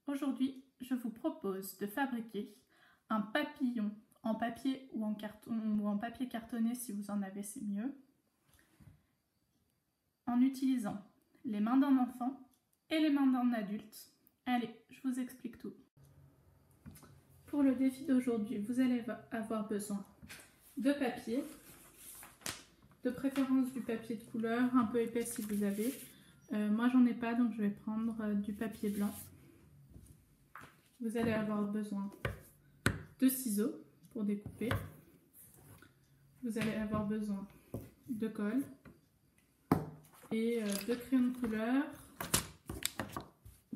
Aujourd'hui, je vous propose de fabriquer un papillon en papier ou en carton ou en papier cartonné si vous en avez, c'est mieux, en utilisant les mains d'un enfant et les mains d'un adulte. Allez, je vous explique tout. Pour le défi d'aujourd'hui, vous allez avoir besoin de papier, de préférence du papier de couleur, un peu épais si vous avez. Moi j'en ai pas, donc je vais prendre du papier blanc. Vous allez avoir besoin de ciseaux pour découper. Vous allez avoir besoin de colle et de crayon de couleur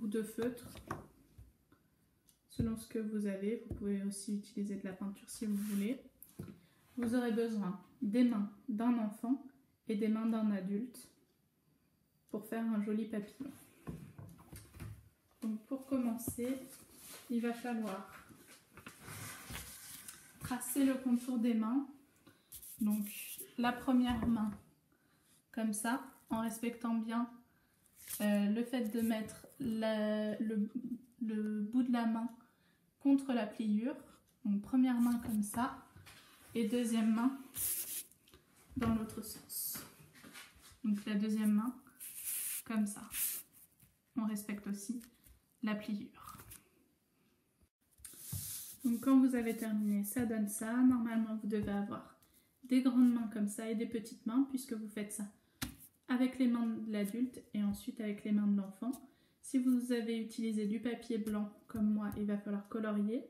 ou de feutre selon ce que vous avez. Vous pouvez aussi utiliser de la peinture si vous voulez. Vous aurez besoin des mains d'un enfant et des mains d'un adulte pour faire un joli papillon. Donc pour commencer, il va falloir tracer le contour des mains. Donc la première main comme ça, en respectant bien le fait de mettre le bout de la main contre la pliure. Donc première main comme ça et deuxième main dans l'autre sens. Donc la deuxième main comme ça. On respecte aussi la pliure. Donc quand vous avez terminé, ça donne ça. Normalement, vous devez avoir des grandes mains comme ça et des petites mains puisque vous faites ça avec les mains de l'adulte et ensuite avec les mains de l'enfant. Si vous avez utilisé du papier blanc comme moi, il va falloir colorier.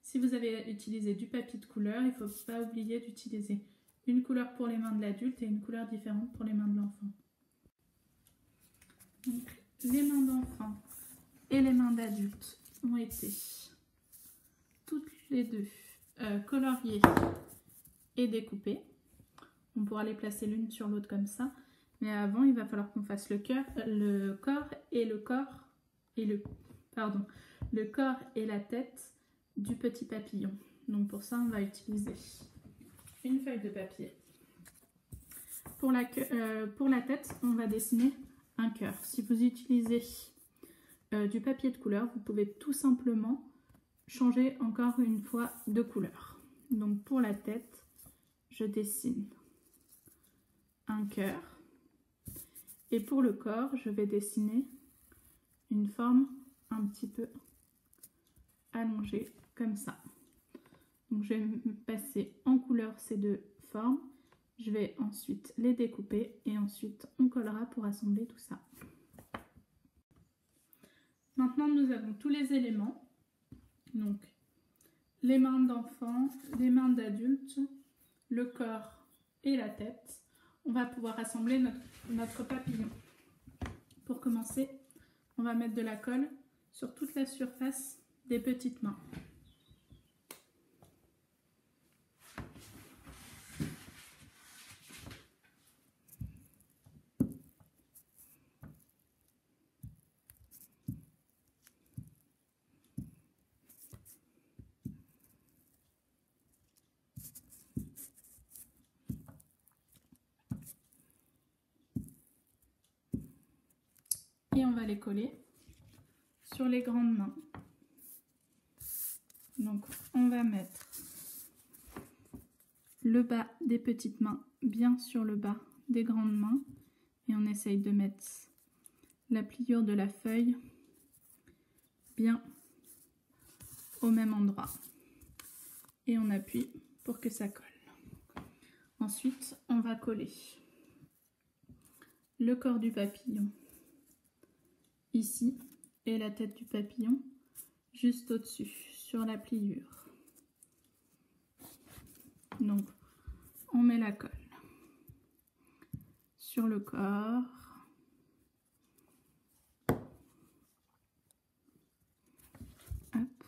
Si vous avez utilisé du papier de couleur, il ne faut pas oublier d'utiliser une couleur pour les mains de l'adulte et une couleur différente pour les mains de l'enfant. Donc les mains d'enfant et les mains d'adulte ont été toutes les deux coloriées et découpées. On pourra les placer l'une sur l'autre comme ça. Mais avant, il va falloir qu'on fasse le corps et la tête du petit papillon. Donc pour ça, on va utiliser une feuille de papier. Pour la tête, on va dessiner un cœur. Si vous utilisez du papier de couleur, vous pouvez tout simplement changer encore une fois de couleur. Donc pour la tête, je dessine un cœur. Et pour le corps, je vais dessiner une forme un petit peu allongée, comme ça. Donc je vais passer en couleur ces deux formes. Je vais ensuite les découper et ensuite on collera pour assembler tout ça. Maintenant, nous avons tous les éléments. Donc, les mains d'enfant, les mains d'adulte, le corps et la tête. On va pouvoir assembler notre papillon. Pour commencer, on va mettre de la colle sur toute la surface des petites mains. Et on va les coller sur les grandes mains. Donc on va mettre le bas des petites mains bien sur le bas des grandes mains et on essaye de mettre la pliure de la feuille bien au même endroit et on appuie pour que ça colle. Ensuite on va coller le corps du papillon ici et la tête du papillon juste au-dessus sur la pliure. Donc on met la colle sur le corps. Hop.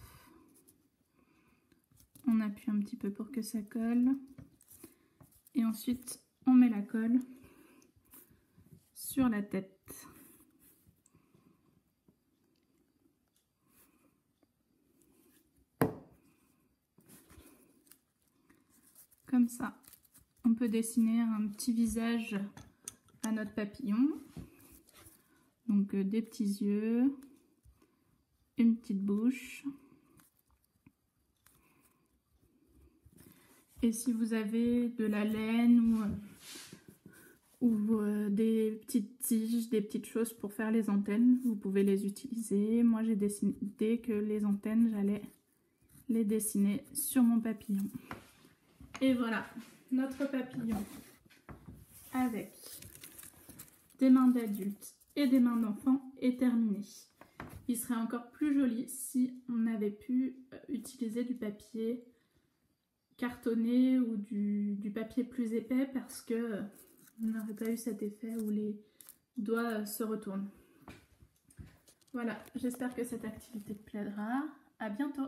On appuie un petit peu pour que ça colle et ensuite on met la colle sur la tête. Comme ça, on peut dessiner un petit visage à notre papillon. Donc des petits yeux une petite bouche. Et si vous avez de la laine ou des petites tiges, des petites choses pour faire les antennes, vous pouvez les utiliser. Moi, j'ai décidé que les antennes, j'allais les dessiner sur mon papillon. Et voilà, notre papillon avec des mains d'adultes et des mains d'enfants est terminé. Il serait encore plus joli si on avait pu utiliser du papier cartonné ou du papier plus épais, parce que on n'aurait pas eu cet effet où les doigts se retournent. Voilà, j'espère que cette activité te plaira. À bientôt!